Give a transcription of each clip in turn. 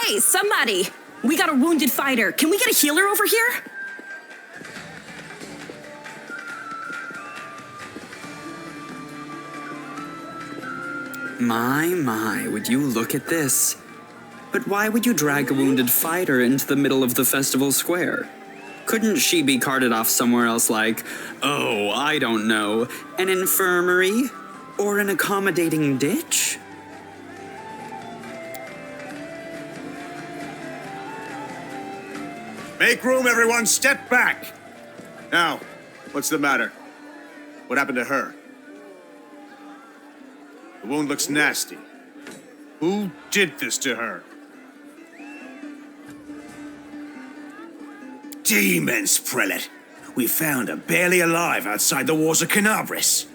Hey, somebody! We got a wounded fighter. Can we get a healer over here? My, would you look at this? But why would you drag a wounded fighter into the middle of the festival square? Couldn't she be carted off somewhere else like, oh, I don't know, an infirmary? Or an accommodating ditch? Make room, everyone! Step back! Now, what's the matter? What happened to her? The wound looks nasty. Who did this to her? Demons, prelate! We found her barely alive outside the walls of Canabris.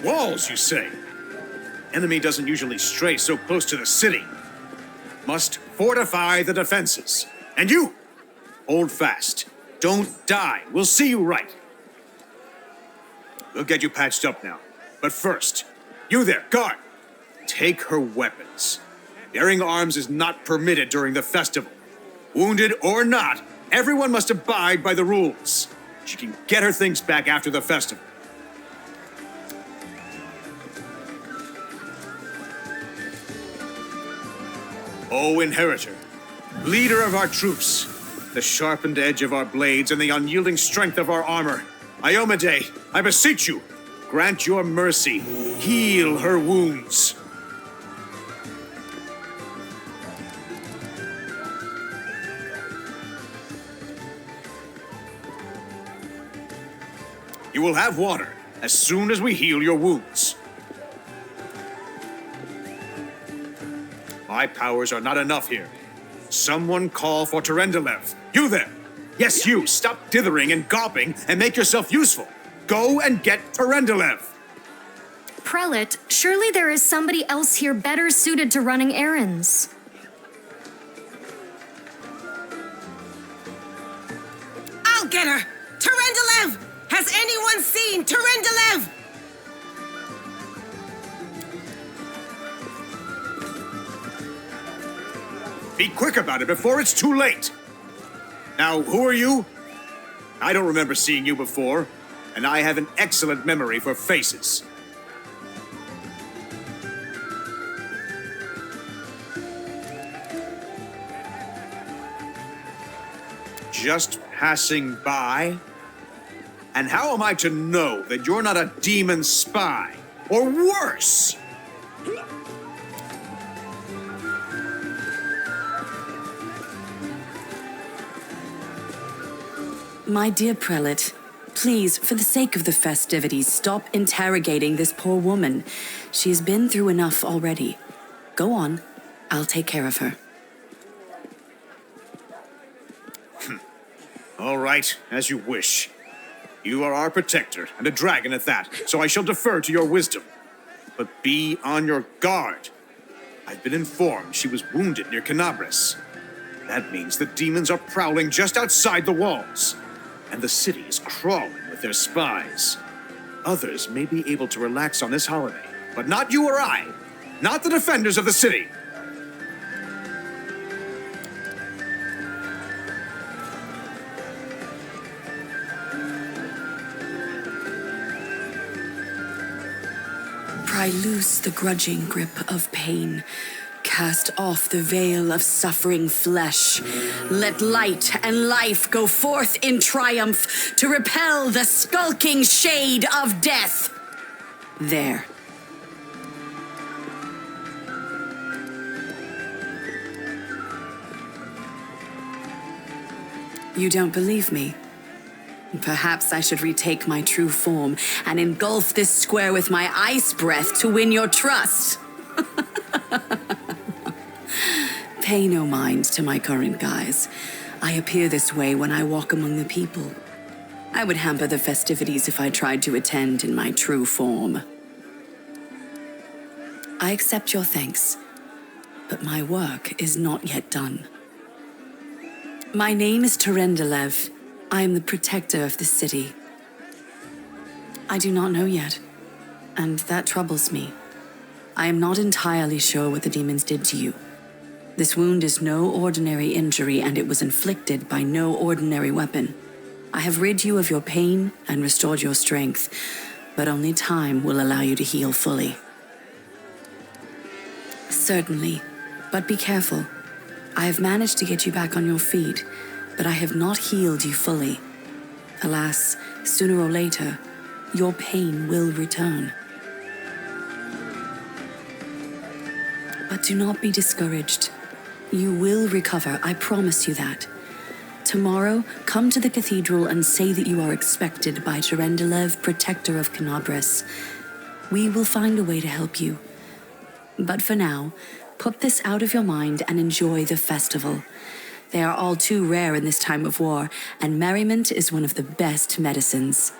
Walls, you say? Enemy doesn't usually stray so close to the city. Must fortify the defenses. And you, hold fast. Don't die. We'll see you right. We'll get you patched up now. But first, you there, guard. Take her weapons. Bearing arms is not permitted during the festival. Wounded or not, everyone must abide by the rules. She can get her things back after the festival. O Inheritor, leader of our troops, the sharpened edge of our blades and the unyielding strength of our armor, Iomade, I beseech you, grant your mercy, heal her wounds. You will have water as soon as we heal your wounds. My powers are not enough here. Someone call for Terendelev. You there! Yes, you! Stop dithering and gawping and make yourself useful. Go and get Terendelev! Prelate, surely there is somebody else here better suited to running errands. I'll get her! Terendelev! Has anyone seen Terendelev? Be quick about it before it's too late! Now, who are you? I don't remember seeing you before, and I have an excellent memory for faces. Just passing by? And how am I to know that you're not a demon spy? Or worse? My dear prelate, please, for the sake of the festivities, stop interrogating this poor woman. She has been through enough already. Go on. I'll take care of her. All right, as you wish. You are our protector, and a dragon at that, so I shall defer to your wisdom. But be on your guard. I've been informed she was wounded near Canabris. That means the demons are prowling just outside the walls. And the city is crawling with their spies. Others may be able to relax on this holiday, but not you or I. Not the defenders of the city. Pry loose the grudging grip of pain. Cast off the veil of suffering flesh. Let light and life go forth in triumph to repel the skulking shade of death. There. You don't believe me? Perhaps I should retake my true form and engulf this square with my ice breath to win your trust. Pay no mind to my current guise. I appear this way when I walk among the people. I would hamper the festivities if I tried to attend in my true form. I accept your thanks, but my work is not yet done. My name is Terendelev. I am the protector of the city. I do not know yet, and that troubles me. I am not entirely sure what the demons did to you. This wound is no ordinary injury, and it was inflicted by no ordinary weapon. I have rid you of your pain and restored your strength, but only time will allow you to heal fully. Certainly, but be careful. I have managed to get you back on your feet, but I have not healed you fully. Alas, sooner or later, your pain will return. But do not be discouraged. You will recover, I promise you that. Tomorrow, come to the cathedral and say that you are expected by Terendelev, protector of Canabras. We will find a way to help you. But for now, put this out of your mind and enjoy the festival. They are all too rare in this time of war, and merriment is one of the best medicines.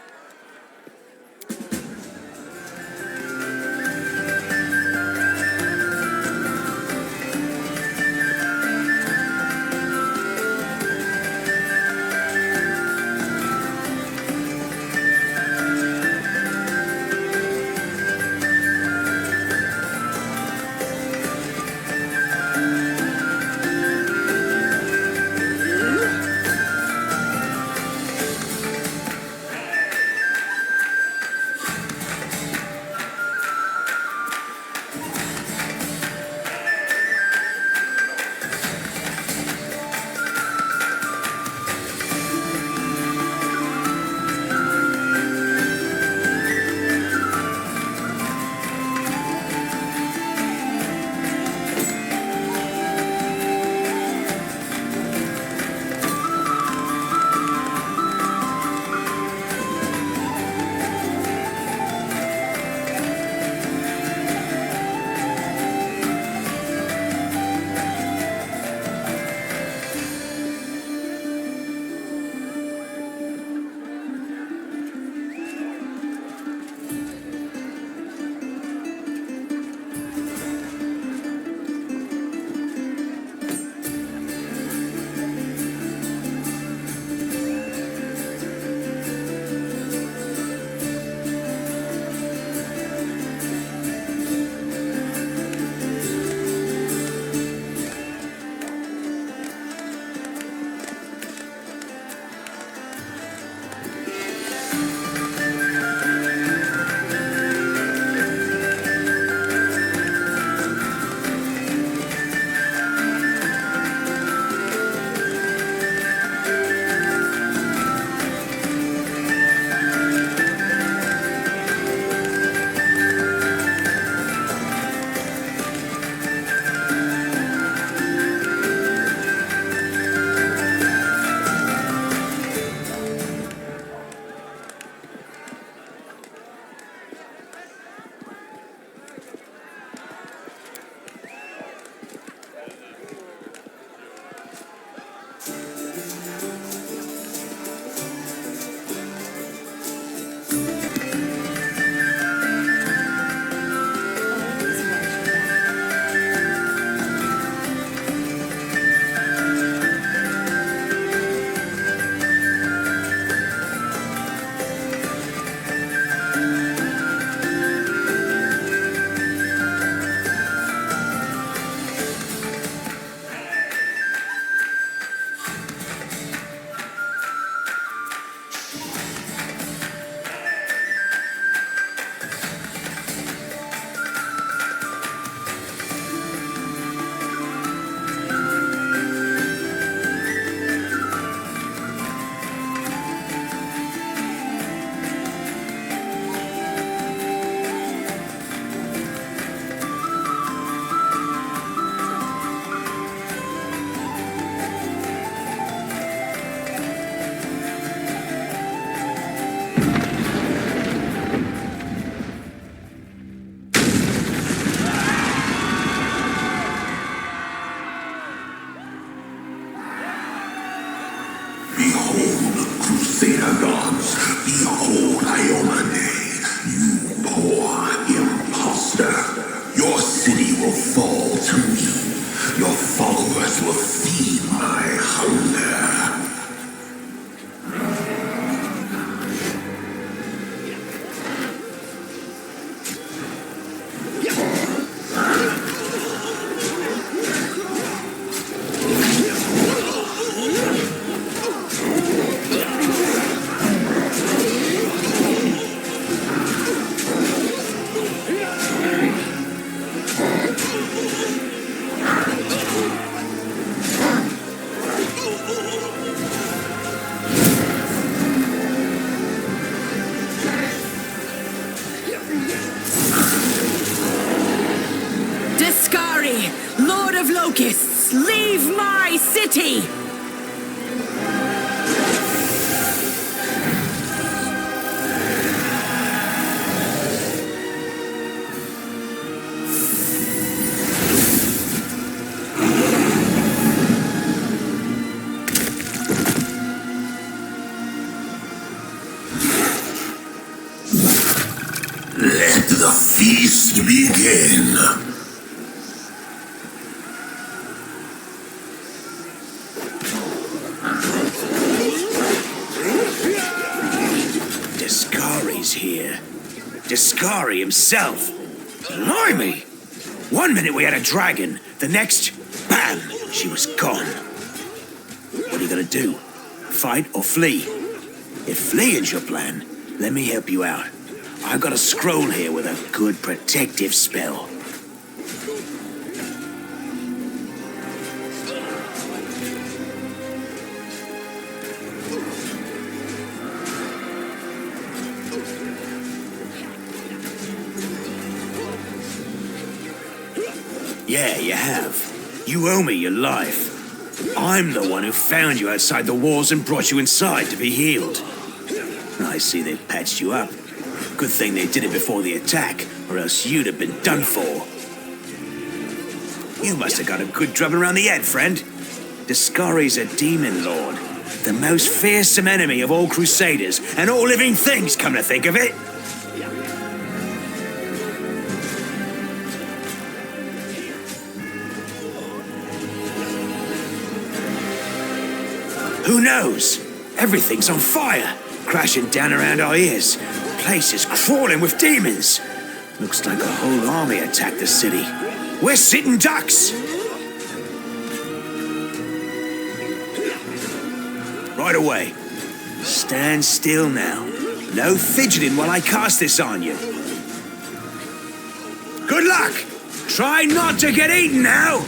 locusts, leave my city! Let the feast begin. Discari's here. Discari himself. Blimey! One minute we had a dragon, the next, bam, she was gone. What are you gonna do? Fight or flee? If fleeing's your plan, let me help you out. I've got a scroll here with a good protective spell. Yeah, you have. You owe me your life. I'm the one who found you outside the walls and brought you inside to be healed. I see they've patched you up. Good thing they did it before the attack, or else you'd have been done for. You must have got a good drubbing around the head, friend. Discari's a demon lord, the most fearsome enemy of all crusaders and all living things, come to think of it. Who knows? Everything's on fire, crashing down around our ears. Place is crawling with demons. Looks like a whole army attacked the city. We're sitting ducks. Right away. Stand still now. No fidgeting while I cast this on you. Good luck. Try not to get eaten now.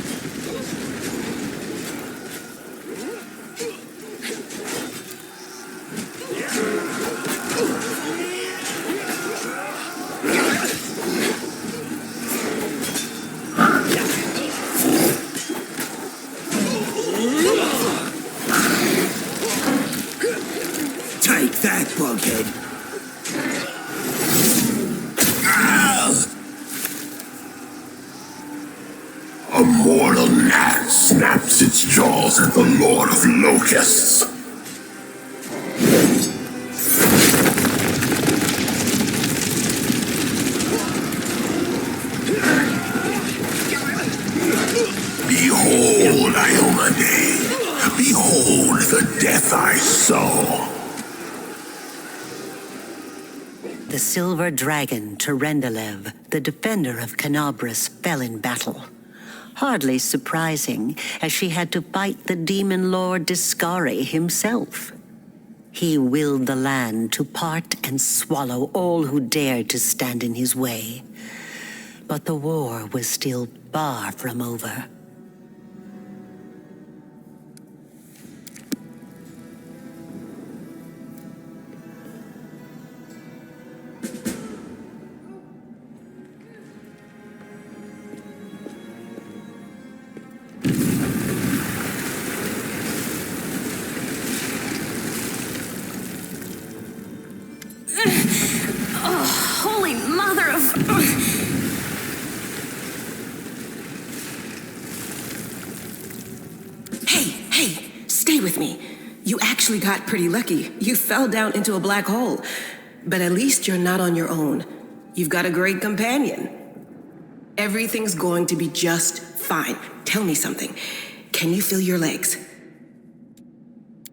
Take that, bughead. A mortal gnat snaps its jaws at the Lord of Locusts. Behold, Iomade. Behold the death I sow. The silver dragon, Terendelev, the defender of Canabras, fell in battle. Hardly surprising, as she had to fight the demon lord Discari himself. He willed the land to part and swallow all who dared to stand in his way. But the war was still far from over. Holy mother of... Hey, stay with me. You actually got pretty lucky. You fell down into a black hole. But at least you're not on your own. You've got a great companion. Everything's going to be just fine. Tell me something. Can you feel your legs?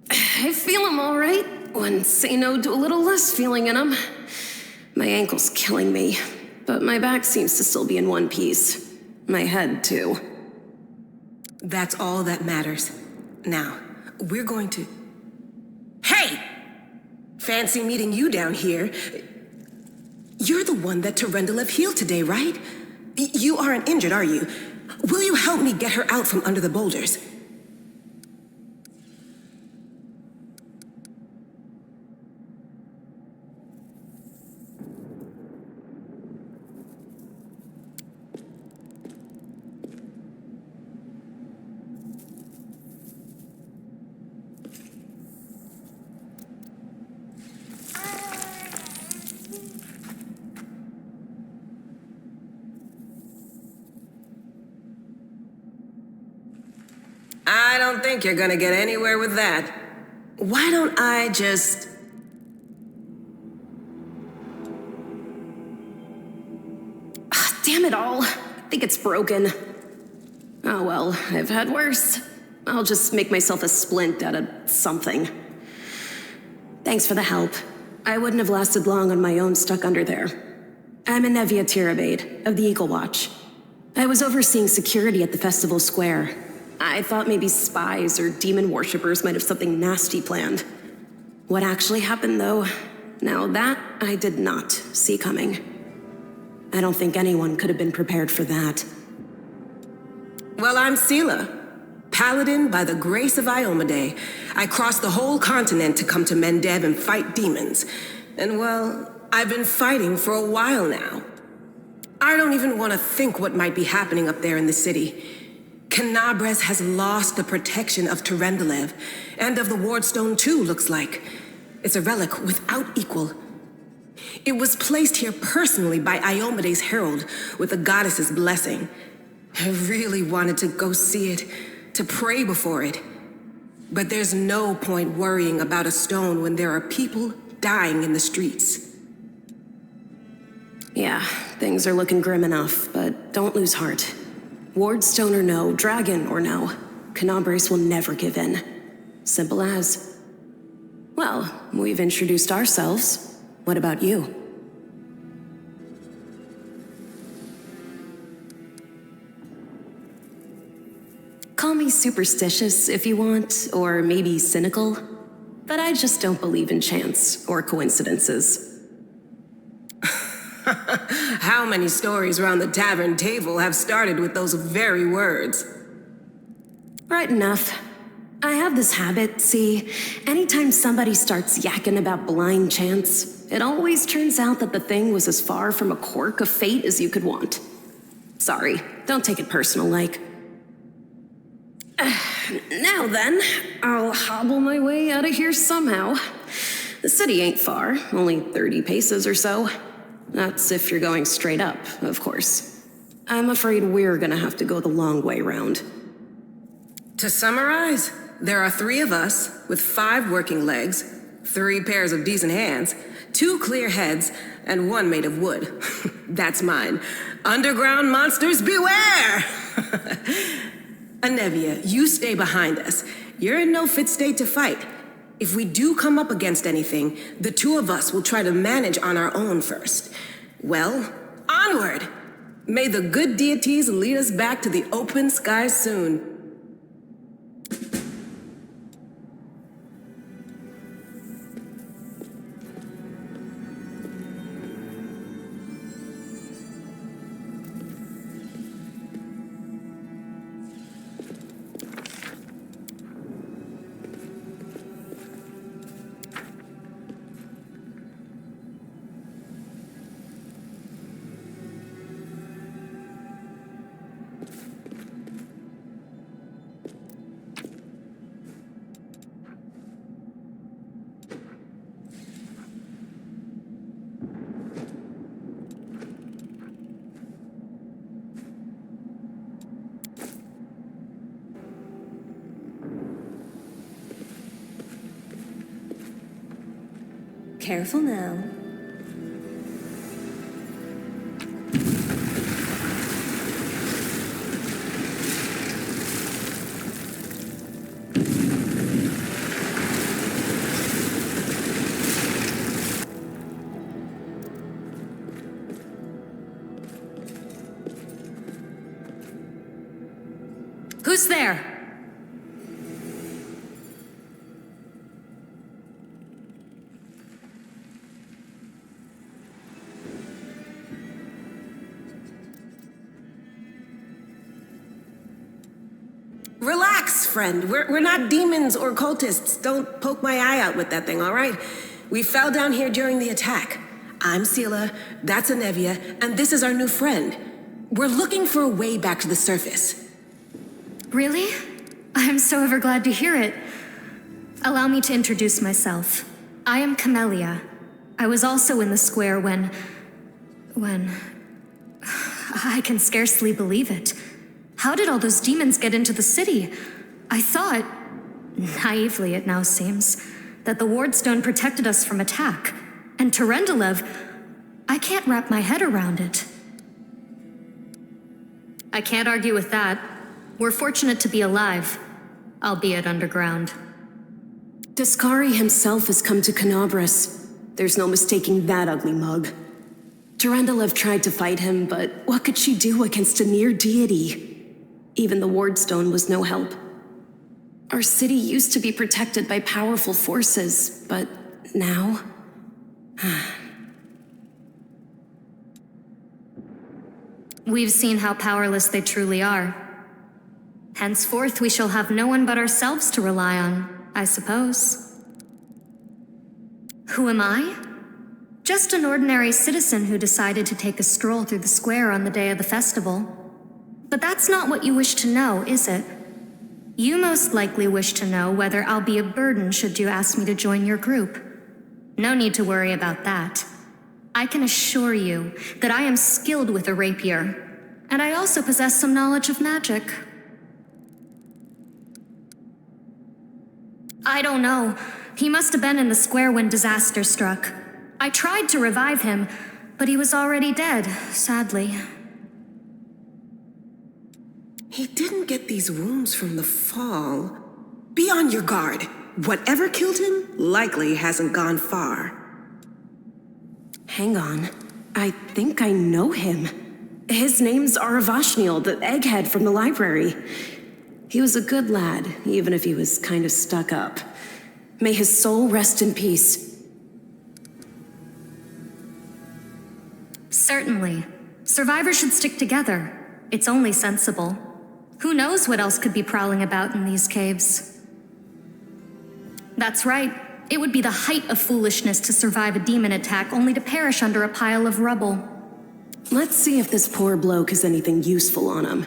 I feel them all right. When say no to a little less feeling in them. My ankle's killing me, but my back seems to still be in one piece. My head, too. That's all that matters. Now, we're going to... Hey! Fancy meeting you down here. You're the one that Terendelev healed today, right? You aren't injured, are you? Will you help me get her out from under the boulders? think you're gonna get anywhere with that. Why don't I just... Damn it all. I think it's broken. Oh well, I've had worse. I'll just make myself a splint out of something. Thanks for the help. I wouldn't have lasted long on my own stuck under there. I'm Anevia Tirabade, of the Eagle Watch. I was overseeing security at the festival square. I thought maybe spies or demon worshippers might have something nasty planned. What actually happened, though? Now that I did not see coming. I don't think anyone could have been prepared for that. Well, I'm Sela, paladin by the grace of Iomade. I crossed the whole continent to come to Mendev and fight demons. And well, I've been fighting for a while now. I don't even want to think what might be happening up there in the city. Canabres has lost the protection of Terendelev, and of the Wardstone too, looks like. It's a relic without equal. It was placed here personally by Iomede's herald, with the goddess's blessing. I really wanted to go see it, to pray before it. But there's no point worrying about a stone when there are people dying in the streets. Yeah, things are looking grim enough, but don't lose heart. Wardstone or no, dragon or no, Canabres will never give in. Simple as. Well, we've introduced ourselves. What about you? Call me superstitious if you want, or maybe cynical, but I just don't believe in chance or coincidences. How many stories around the tavern table have started with those very words? Right enough. I have this habit, see, anytime somebody starts yakking about blind chance, it always turns out that the thing was as far from a quirk of fate as you could want. Sorry, don't take it personal, like. Now then, I'll hobble my way out of here somehow. The city ain't far, only 30 paces or so. That's if you're going straight up, of course. I'm afraid we're gonna have to go the long way round. To summarize, there are 3 of us with 5 working legs, 3 pairs of decent hands, 2 clear heads, and 1 made of wood. That's mine. Underground monsters beware! Anevia, you stay behind us. You're in no fit state to fight. If we do come up against anything, the 2 of us will try to manage on our own first. Well, onward! May the good deities lead us back to the open sky soon. Careful now. Who's there? Relax, friend. We're not demons or cultists. Don't poke my eye out with that thing, all right? We fell down here during the attack. I'm Sela, that's Anevia, and this is our new friend. We're looking for a way back to the surface. Really? I'm so ever glad to hear it. Allow me to introduce myself. I am Camellia. I was also in the square when... I can scarcely believe it. How did all those demons get into the city? I thought... naively it now seems, that the Wardstone protected us from attack. And Terendelev, I can't wrap my head around it. I can't argue with that. We're fortunate to be alive, albeit underground. Daskari himself has come to Canobras. There's no mistaking that ugly mug. Terendelev tried to fight him, but what could she do against a near deity? Even the Wardstone was no help. Our city used to be protected by powerful forces, but now... We've seen how powerless they truly are. Henceforth, we shall have no one but ourselves to rely on, I suppose. Who am I? Just an ordinary citizen who decided to take a stroll through the square on the day of the festival. But that's not what you wish to know, is it? You most likely wish to know whether I'll be a burden should you ask me to join your group. No need to worry about that. I can assure you that I am skilled with a rapier, and I also possess some knowledge of magic. I don't know. He must have been in the square when disaster struck. I tried to revive him, but he was already dead, sadly. He didn't get these wounds from the fall. Be on your guard. Whatever killed him likely hasn't gone far. Hang on. I think I know him. His name's Aravashniel, the egghead from the library. He was a good lad, even if he was kind of stuck up. May his soul rest in peace. Certainly. Survivors should stick together. It's only sensible. Who knows what else could be prowling about in these caves? That's right. It would be the height of foolishness to survive a demon attack only to perish under a pile of rubble. Let's see if this poor bloke has anything useful on him.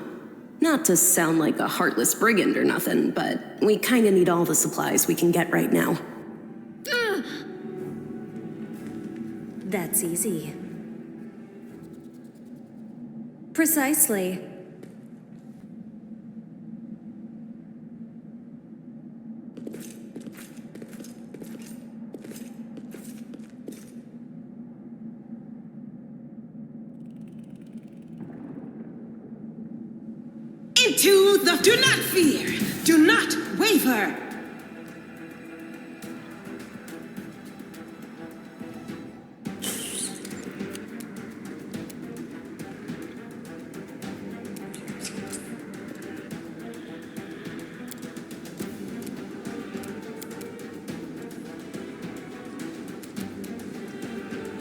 Not to sound like a heartless brigand or nothing, but we kinda need all the supplies we can get right now. That's easy. Precisely. Into the... Do not fear! Do not waver!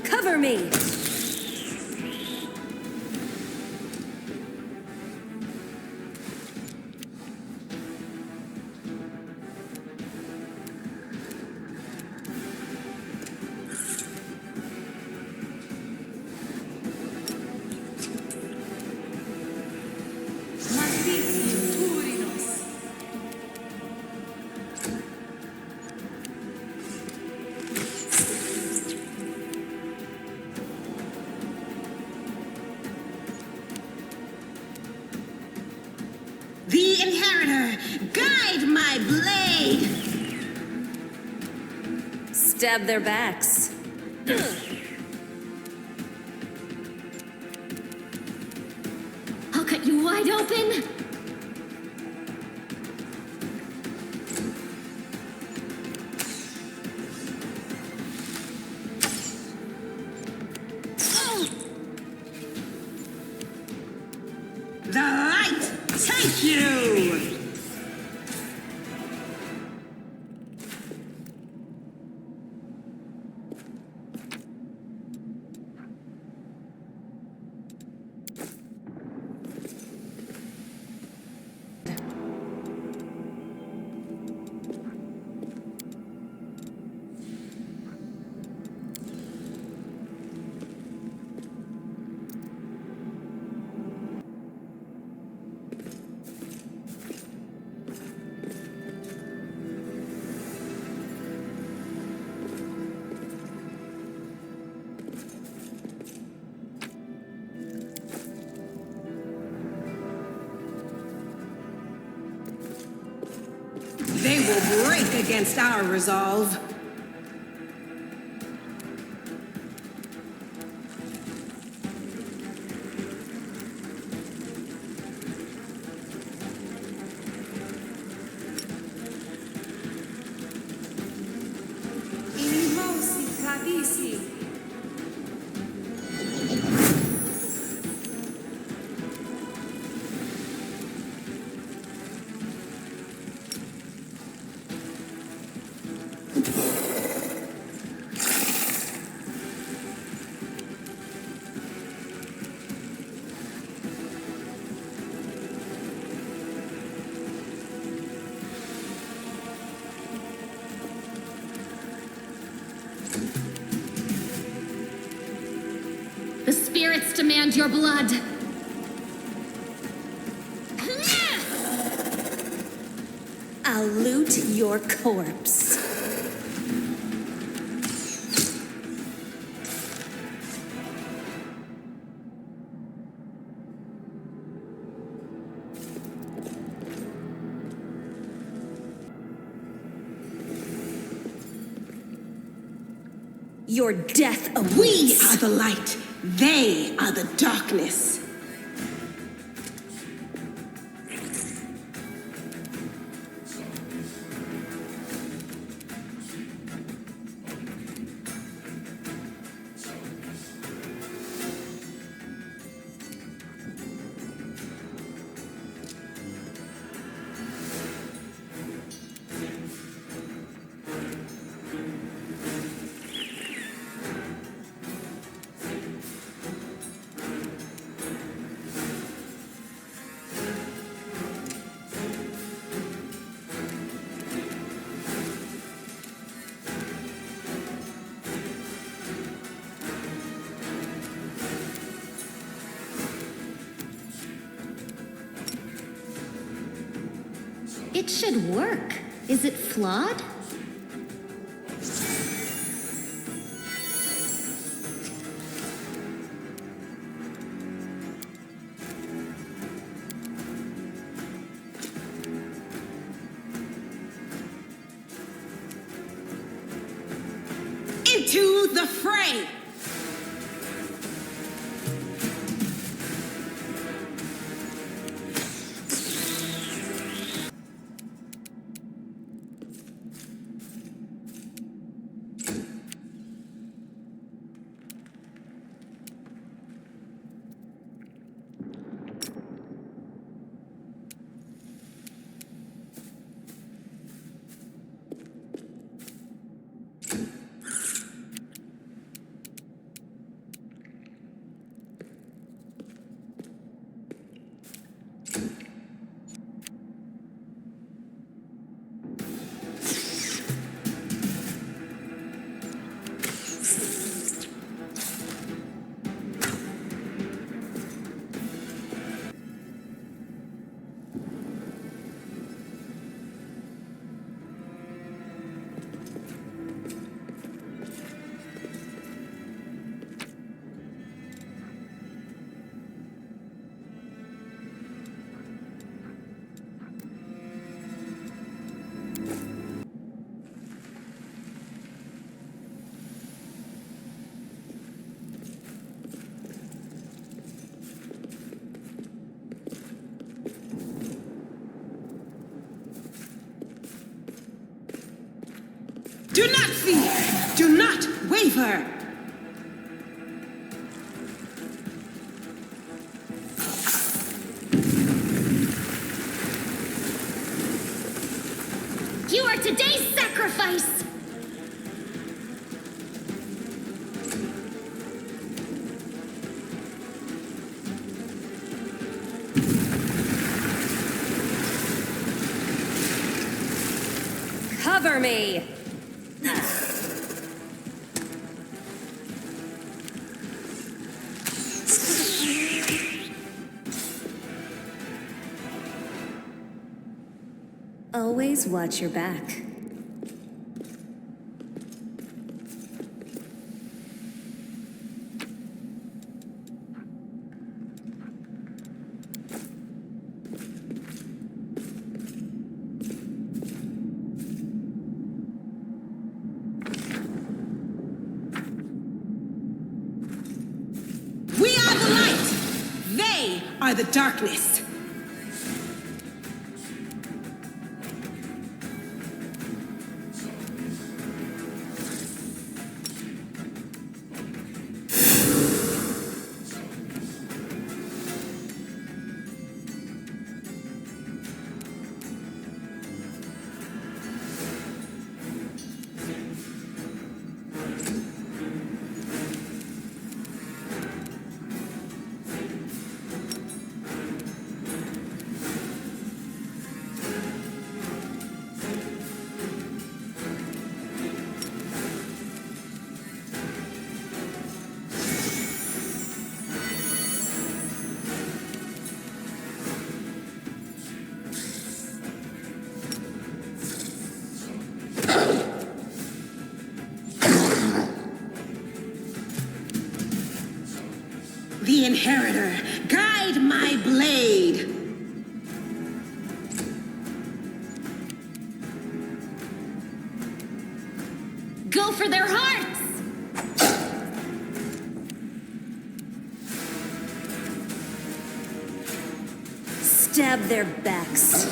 Cover me! The Inheritor, guide my blade! Stab their backs. I'll cut you wide open! The light take you! will break against our resolve. The spirits demand your blood. I'll loot your corpse. Your death awaits. We are the light. They are the darkness. It should work. Is it flawed? Into the fray! Do not fear! Do not waver! You are today's sacrifice! Cover me! Always watch your back. are the darkness. The Inheritor, guide my blade! Go for their hearts! Stab their backs.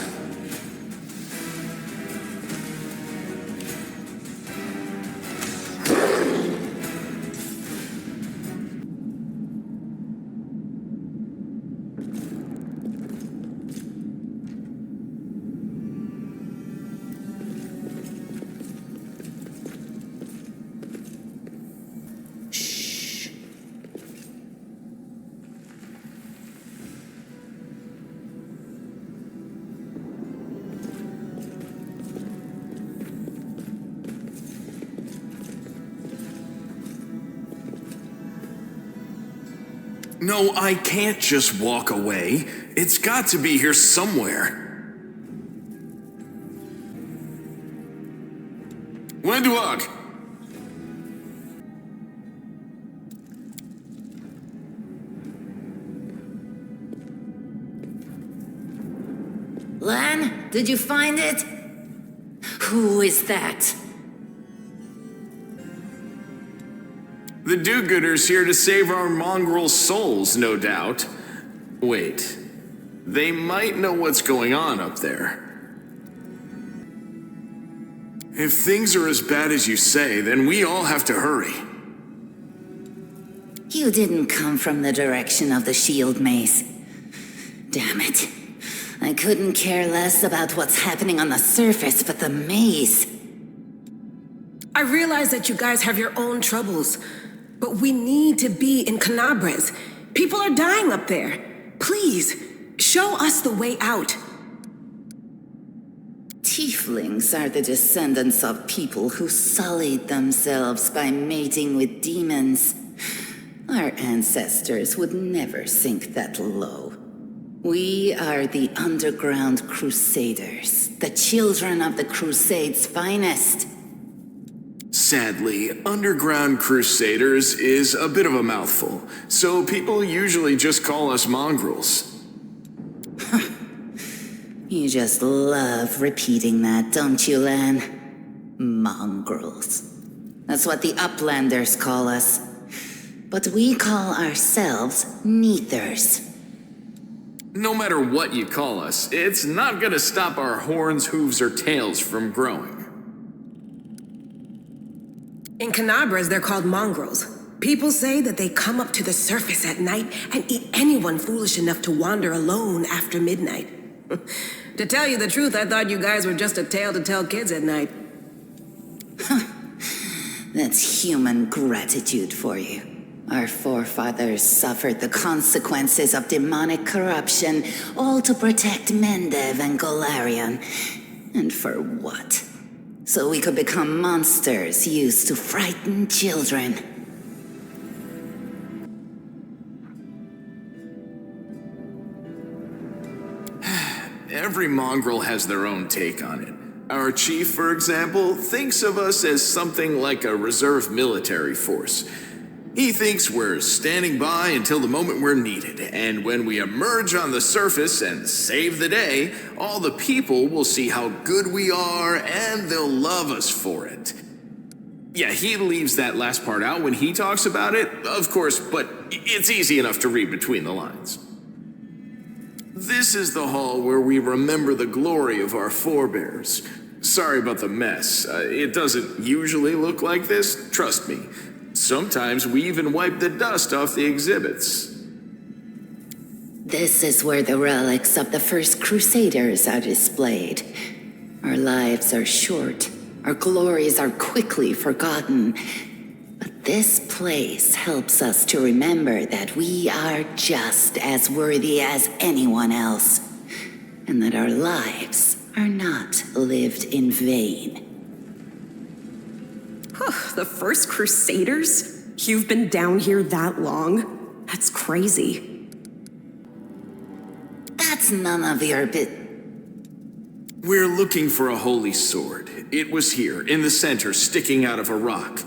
No, I can't just walk away. It's got to be here somewhere. Wendwalk! Lan, did you find it? Who is that? The do-gooders here to save our mongrel souls, no doubt. Wait, they might know what's going on up there. If things are as bad as you say, then we all have to hurry. You didn't come from the direction of the shield maze. Damn it. I couldn't care less about what's happening on the surface, but the maze. I realize that you guys have your own troubles, but we need to be in Canabres. People are dying up there. Please, show us the way out. Tieflings are the descendants of people who sullied themselves by mating with demons. Our ancestors would never sink that low. We are the underground crusaders, the children of the Crusade's finest. Sadly, underground crusaders is a bit of a mouthful, so people usually just call us mongrels. You just love repeating that, don't you, Lan? Mongrels. That's what the Uplanders call us. But we call ourselves Neathers. No matter what you call us, it's not gonna stop our horns, hooves, or tails from growing. In Canabres, they're called mongrels. People say that they come up to the surface at night and eat anyone foolish enough to wander alone after midnight. To tell you the truth, I thought you guys were just a tale to tell kids at night. That's human gratitude for you. Our forefathers suffered the consequences of demonic corruption, all to protect Mendev and Golarion. And for what? So we could become monsters used to frighten children. Every mongrel has their own take on it. Our chief, for example, thinks of us as something like a reserve military force. He thinks we're standing by until the moment we're needed, and when we emerge on the surface and save the day, all the people will see how good we are, and they'll love us for it. Yeah, he leaves that last part out when he talks about it, of course, but it's easy enough to read between the lines. This is the hall where we remember the glory of our forebears. Sorry about the mess. It doesn't usually look like this, trust me. Sometimes we even wipe the dust off the exhibits. This is where the relics of the first Crusaders are displayed. Our lives are short. Our glories are quickly forgotten. But this place helps us to remember that we are just as worthy as anyone else, and that our lives are not lived in vain. The first Crusaders? You've been down here that long? That's crazy. That's none of your We're looking for a holy sword. It was here, in the center, sticking out of a rock.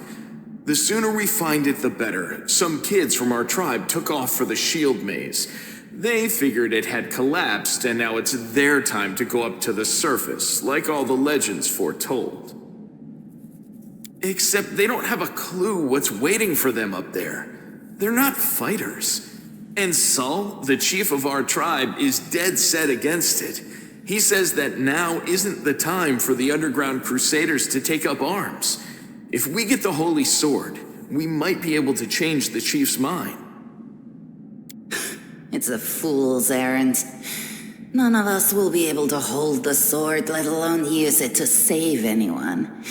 The sooner we find it, the better. Some kids from our tribe took off for the shield maze. They figured it had collapsed, and now it's their time to go up to the surface, like all the legends foretold. Except they don't have a clue what's waiting for them up there. They're not fighters. And Saul, the chief of our tribe, is dead set against it. He says that now isn't the time for the underground crusaders to take up arms. If we get the holy sword, we might be able to change the chief's mind. It's a fool's errand. None of us will be able to hold the sword, let alone use it to save anyone.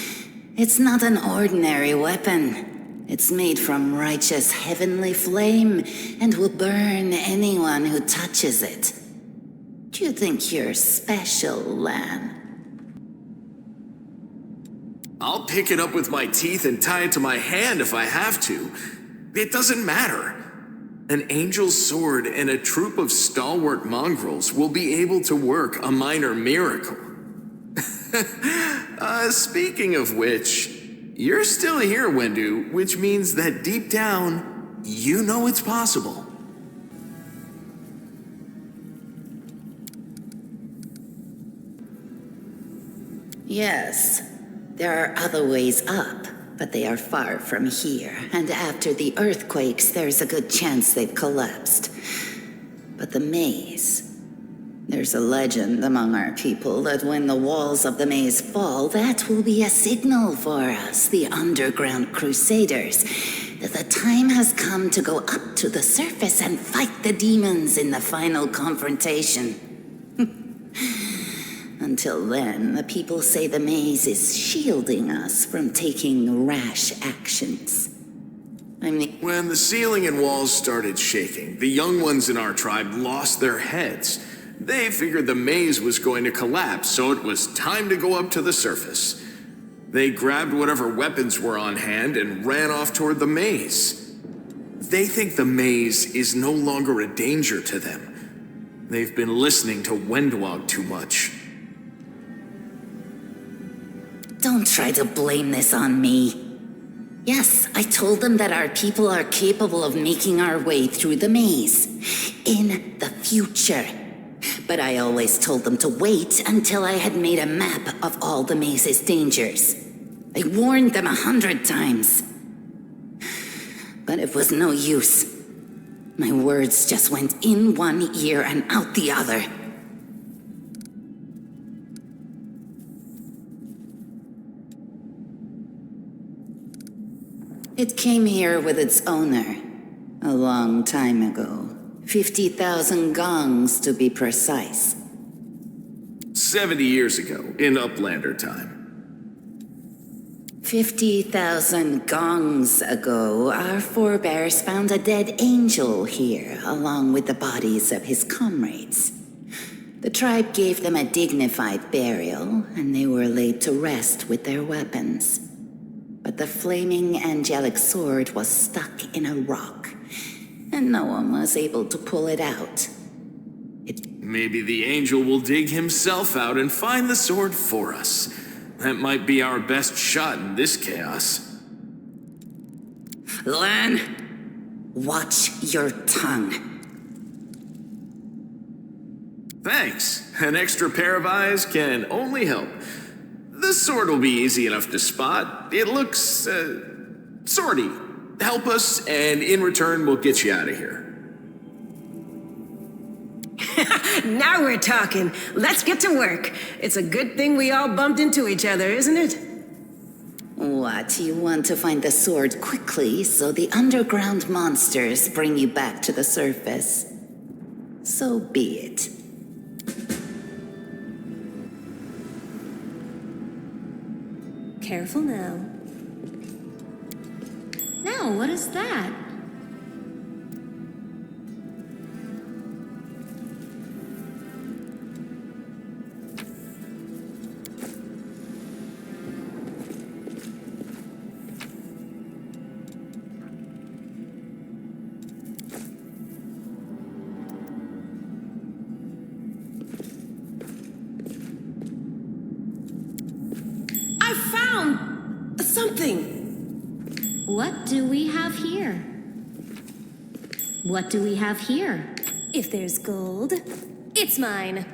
It's not an ordinary weapon. It's made from righteous heavenly flame and will burn anyone who touches it. Do you think you're special, Lan? I'll pick it up with my teeth and tie it to my hand if I have to. It doesn't matter. An angel's sword and a troop of stalwart mongrels will be able to work a minor miracle. Speaking of which, you're still here, Wendu, which means that deep down, you know it's possible. Yes, there are other ways up, but they are far from here, and after the earthquakes, there's a good chance they've collapsed. But the maze... There's a legend among our people that when the walls of the maze fall, that will be a signal for us, the underground crusaders, that the time has come to go up to the surface and fight the demons in the final confrontation. Until then, the people say the maze is shielding us from taking rash actions. When the ceiling and walls started shaking, the young ones in our tribe lost their heads. They figured the maze was going to collapse, so it was time to go up to the surface. They grabbed whatever weapons were on hand and ran off toward the maze. They think the maze is no longer a danger to them. They've been listening to Wendwog too much. Don't try to blame this on me. Yes, I told them that our people are capable of making our way through the maze. In the future. But I always told them to wait until I had made a map of all the maze's dangers. I warned them 100 times. But it was no use. My words just went in one ear and out the other. It came here with its owner, a long time ago. 50,000 gongs, to be precise. 70 years ago, in Uplander time. 50,000 gongs ago, our forebears found a dead angel here, along with the bodies of his comrades. The tribe gave them a dignified burial, and they were laid to rest with their weapons. But the flaming angelic sword was stuck in a rock, and no one was able to pull it out. Maybe the angel will dig himself out and find the sword for us. That might be our best shot in this chaos. Lan, watch your tongue. Thanks. An extra pair of eyes can only help. The sword will be easy enough to spot. It looks, swordy. Help us, and in return, we'll get you out of here. Now we're talking. Let's get to work. It's a good thing we all bumped into each other, isn't it? What, you want to find the sword quickly so the underground monsters bring you back to the surface? So be it. Careful now. Now, what is that? I found something. What do we have here? What do we have here? If there's gold, it's mine.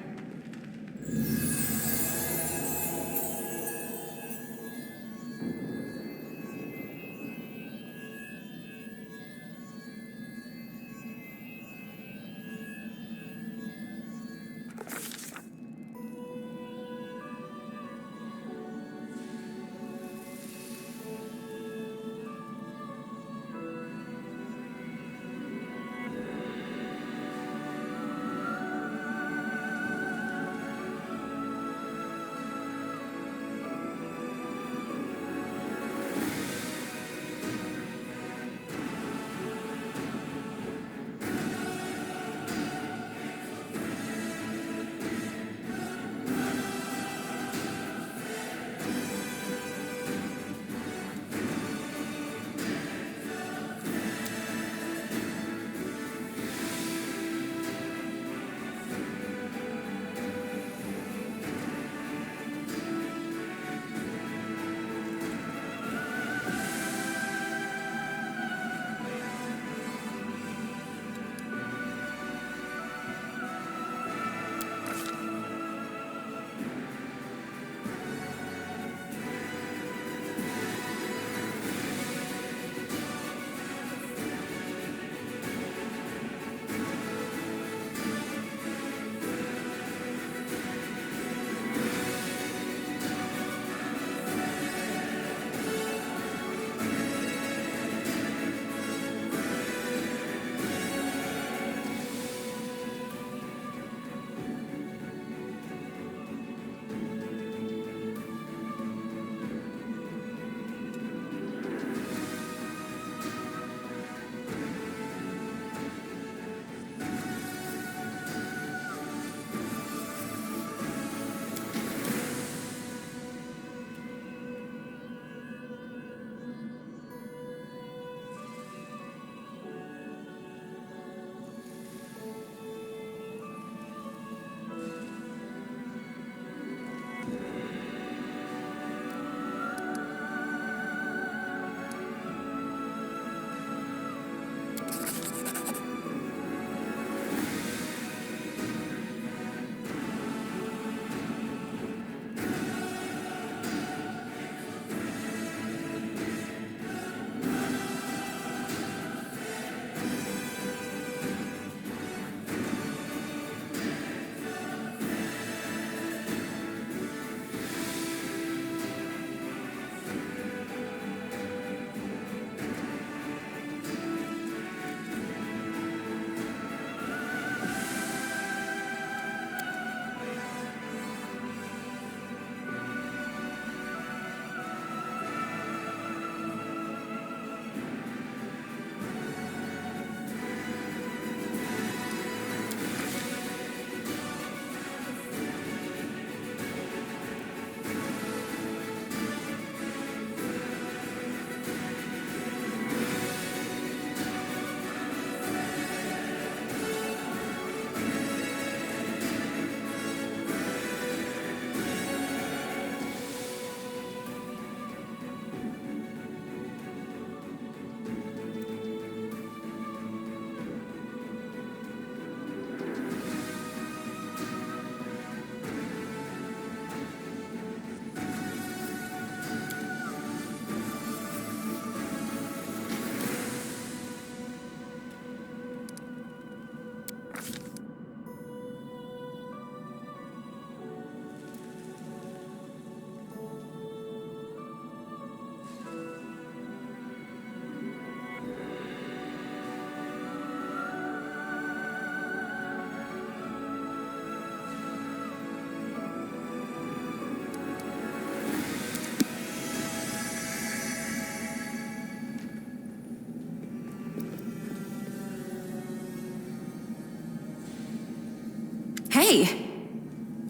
Hey,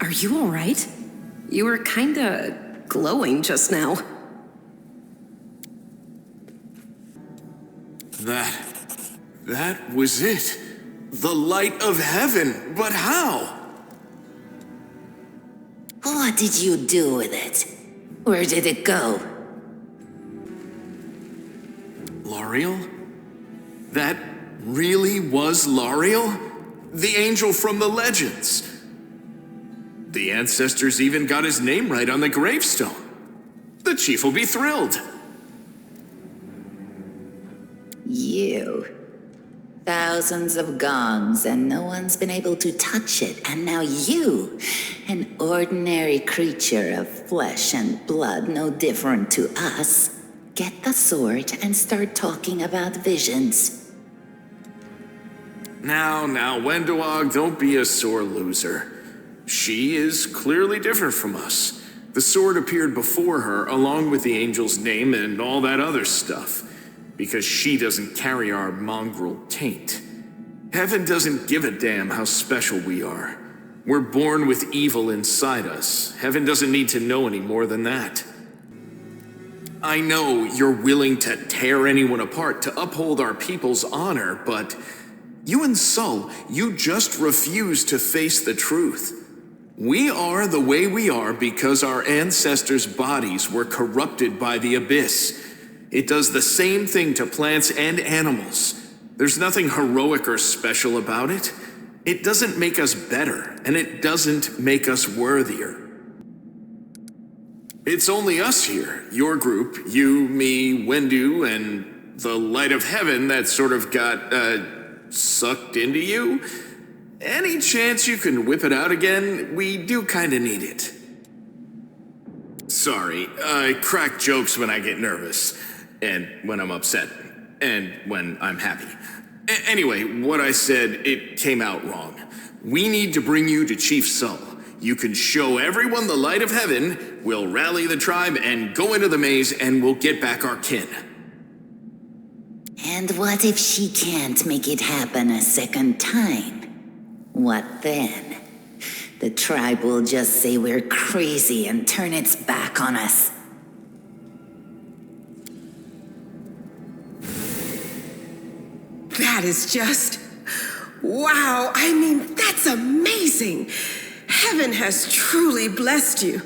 are you all right? You were kinda glowing just now. That was it. The light of heaven. But how? What did you do with it? Where did it go? L'Ariel? That really was L'Ariel? The angel from the legends. The ancestors even got his name right on the gravestone. The chief will be thrilled. You. Thousands of gongs and no one's been able to touch it. And now you, an ordinary creature of flesh and blood, no different to us, get the sword and start talking about visions. Now, Wendowog, don't be a sore loser. She is clearly different from us. The sword appeared before her, along with the angel's name and all that other stuff, because she doesn't carry our mongrel taint. Heaven doesn't give a damn how special we are. We're born with evil inside us. Heaven doesn't need to know any more than that. I know you're willing to tear anyone apart to uphold our people's honor, but you and Sol, you just refuse to face the truth. We are the way we are because our ancestors' bodies were corrupted by the abyss. It does the same thing to plants and animals. There's nothing heroic or special about it. It doesn't make us better, and it doesn't make us worthier. It's only us here, your group, you, me, Wendu, and the light of heaven that sort of got, sucked into you. Any chance you can whip it out again? We do kinda need it. Sorry, I crack jokes when I get nervous, and when I'm upset, and when I'm happy. Anyway, what I said, it came out wrong. We need to bring you to Chief Sol. You can show everyone the light of heaven, we'll rally the tribe and go into the maze, and we'll get back our kin. And what if she can't make it happen a second time? What then? The tribe will just say we're crazy and turn its back on us. That is just... wow, I mean, that's amazing. Heaven has truly blessed you.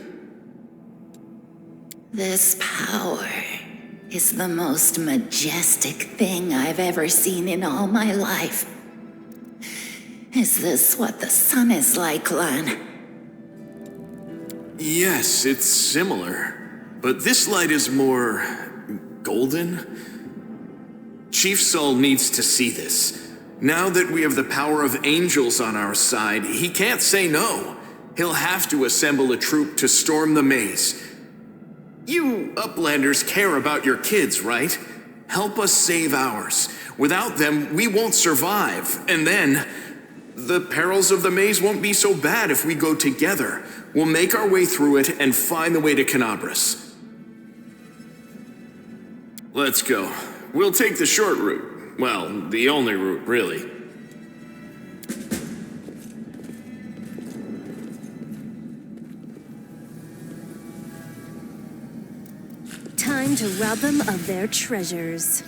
This power is the most majestic thing I've ever seen in all my life. Is this what the sun is like, Lan? Yes, it's similar. But this light is more... golden? Chief Sol needs to see this. Now that we have the power of angels on our side, he can't say no. He'll have to assemble a troop to storm the maze. You Uplanders care about your kids, right? Help us save ours. Without them, we won't survive. And then, the perils of the maze won't be so bad if we go together. We'll make our way through it and find the way to Canabras. Let's go. We'll take the short route. Well, the only route, really. Time to rob them of their treasures.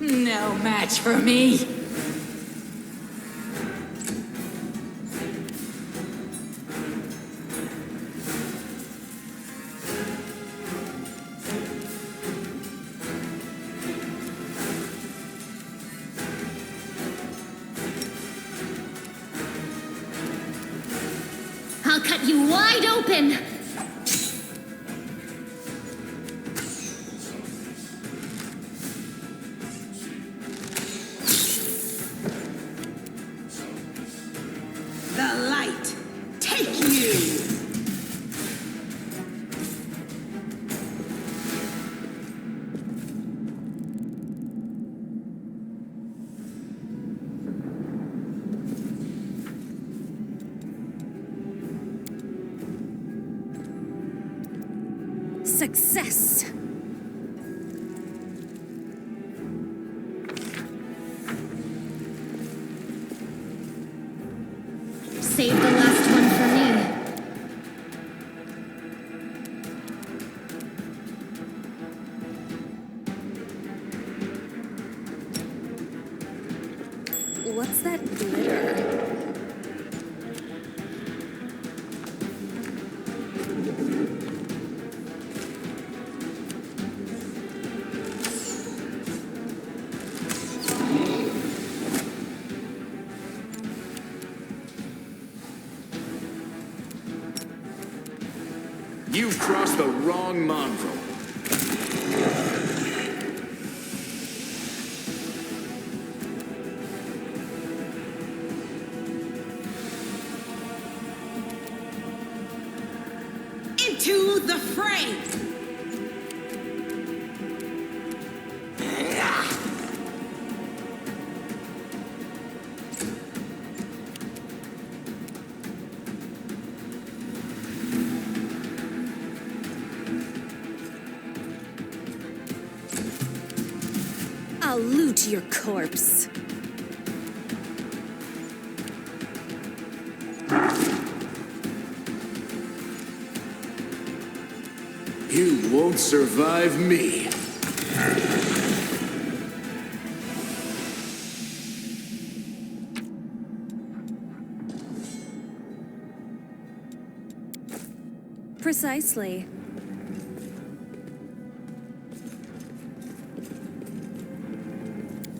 No match for me. I'll cut you wide open! The light, take you! Success! Save the last one for me. What's that glitter? You've crossed the wrong mongrel. Into the fray! I'll loot your corpse. You won't survive me. Precisely.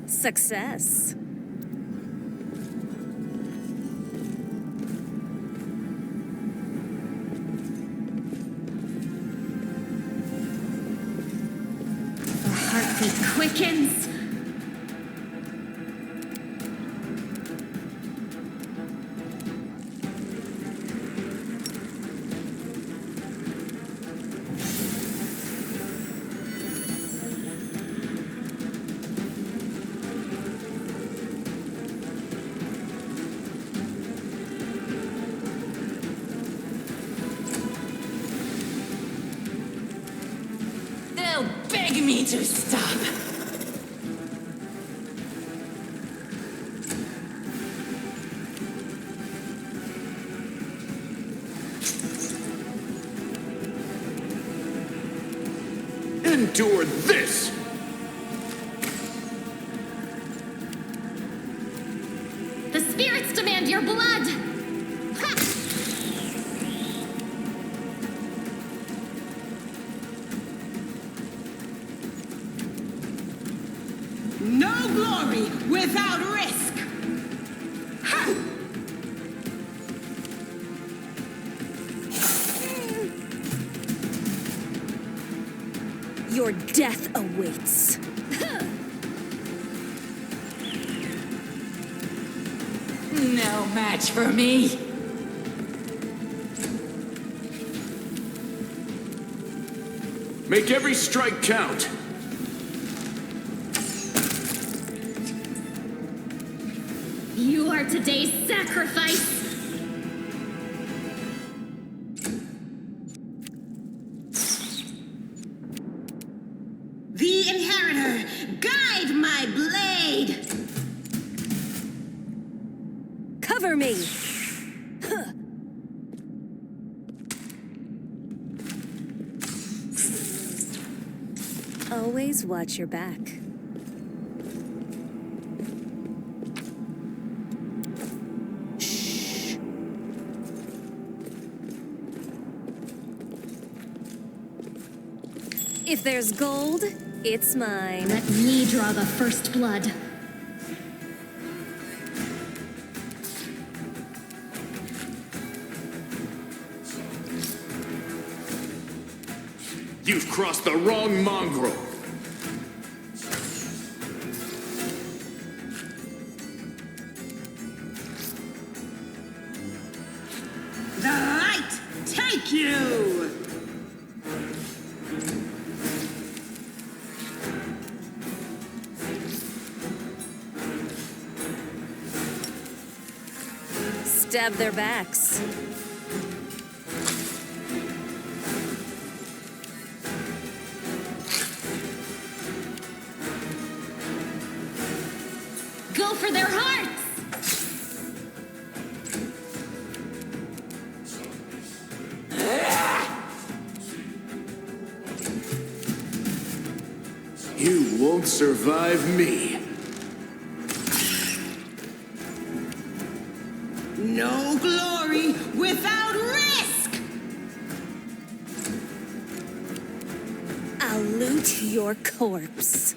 Success. The heartbeat quickens. They'll beg me to stop. Endure this! The spirits demand your blood! Ha! No glory without risk! Ha! Your death awaits. No match for me. Make every strike count. You are today's sacrifice! The Inheritor, guide my blade! Cover me! Always watch your back. Shh. If there's gold, it's mine. Let me draw the first blood. You've crossed the wrong mongrel. The light take you! Stab their backs. for their hearts! You won't survive me. No glory without risk! I'll loot your corpse.